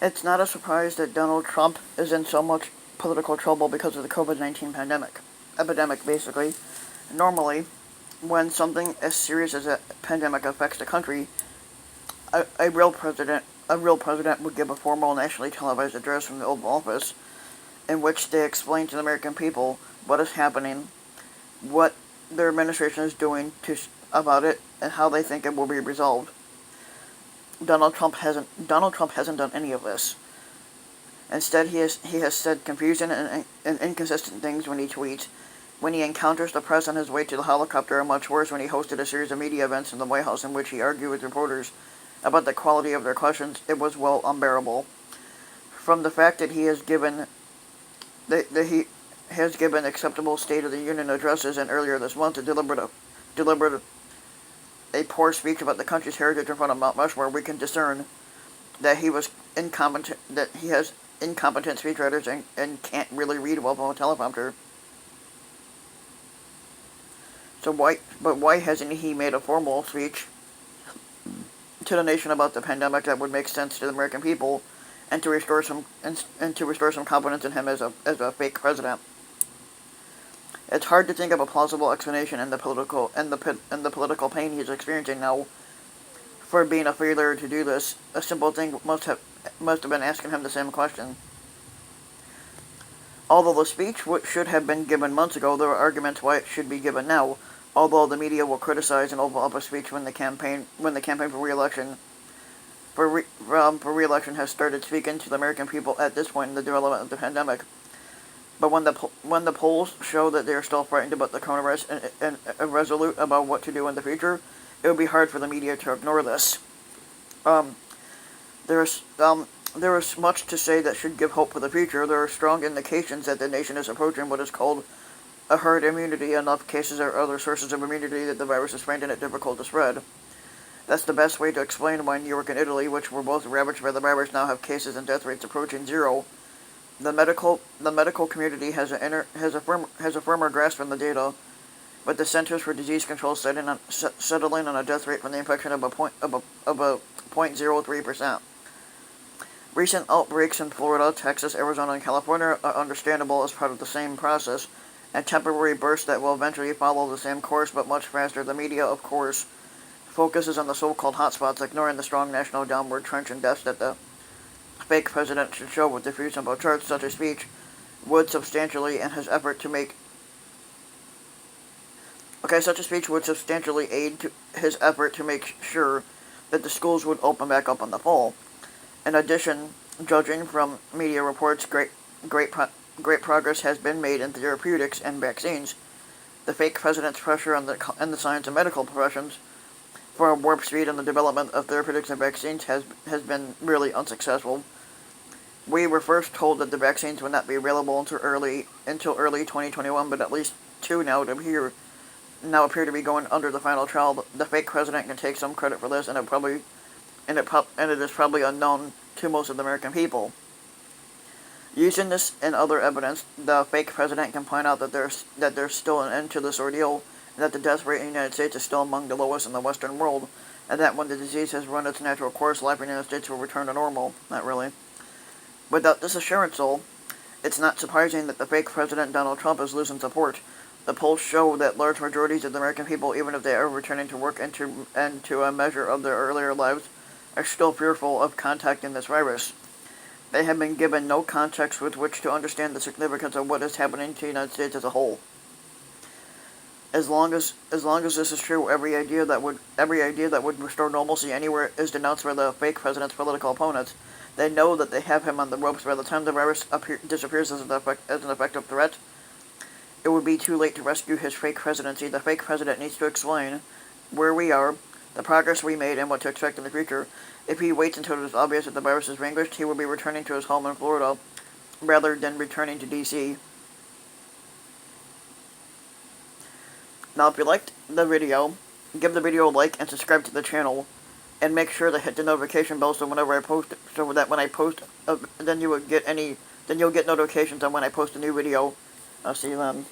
It's not a surprise that Donald Trump is in so much political trouble because of the COVID-19 epidemic, basically. Normally, when something as serious as a pandemic affects the country, a real president would give a formal nationally televised address from the Oval Office in which they explain to the American people what is happening, what their administration is doing about it, and how they think it will be resolved. Donald Trump hasn't done any of this. Instead, he has said confusing and inconsistent things when he tweets, when he encounters the press on his way to the helicopter, and much worse when he hosted a series of media events in the White House in which he argued with reporters about the quality of their questions. It was well unbearable. From the fact that he has given acceptable State of the Union addresses, and earlier this month delivered a poor speech about the country's heritage in front of Mount Rushmore, we can discern that he has incompetent speechwriters and can't really read well from a teleprompter. So why hasn't he made a formal speech to the nation about the pandemic that would make sense to the American people, and to restore some confidence in him as a fake president? It's hard to think of a plausible explanation in the political pain he's experiencing now for being a failure to do this. A simple thing must have been asking him the same question. Although the speech should have been given months ago, there are arguments why it should be given now. Although the media will criticize an Oval Office speech when the campaign for re-election has started speaking to the American people at this point in the development of the pandemic. But when the polls show that they are still frightened about the coronavirus and irresolute about what to do in the future, it would be hard for the media to ignore this. There is much to say that should give hope for the future. There are strong indications that the nation is approaching what is called a herd immunity. Enough cases or other sources of immunity that the virus is finding it difficult to spread. That's the best way to explain why New York and Italy, which were both ravaged by the virus, now have cases and death rates approaching zero. The medical community has a firmer grasp on the data, but the Centers for Disease Control settling on a death rate from the infection of a 0.03%. Recent outbreaks in Florida, Texas, Arizona, and California are understandable as part of the same process, and temporary bursts that will eventually follow the same course, but much faster. The media, of course, focuses on the so-called hotspots, ignoring the strong national downward trend in deaths that the fake president should show with diffuse info charts. Such a speech would substantially aid to his effort to make sure that the schools would open back up in the fall. In addition, judging from media reports, great progress has been made in therapeutics and vaccines. The fake president's pressure on the science and medical professions for a warp speed in the development of therapeutics and vaccines has been really unsuccessful. We were first told that the vaccines would not be available until early 2021, but at least two now appear to be going under the final trial. The fake president can take some credit for this, and it is probably unknown to most of the American people. Using this and other evidence, the fake president can point out that there's still an end to this ordeal, and that the death rate in the United States is still among the lowest in the Western world, and that when the disease has run its natural course, life in the United States will return to normal. Not really. Without this assurance, though, it's not surprising that the fake president Donald Trump is losing support. The polls show that large majorities of the American people, even if they are returning to work and to a measure of their earlier lives, are still fearful of contacting this virus. They have been given no context with which to understand the significance of what is happening to the United States as a whole. As long as this is true, every idea that would restore normalcy anywhere is denounced by the fake president's political opponents. They know that they have him on the ropes. By the time the virus disappears as an effective threat, it would be too late to rescue his fake presidency. The fake president needs to explain where we are, the progress we made, and what to expect in the future. If he waits until it is obvious that the virus is vanquished, he will be returning to his home in Florida rather than returning to D.C. Now, if you liked the video, give the video a like and subscribe to the channel, and make sure to hit the notification bell so whenever I post, so that when I post, then you'll get notifications on when I post a new video. I'll see you then.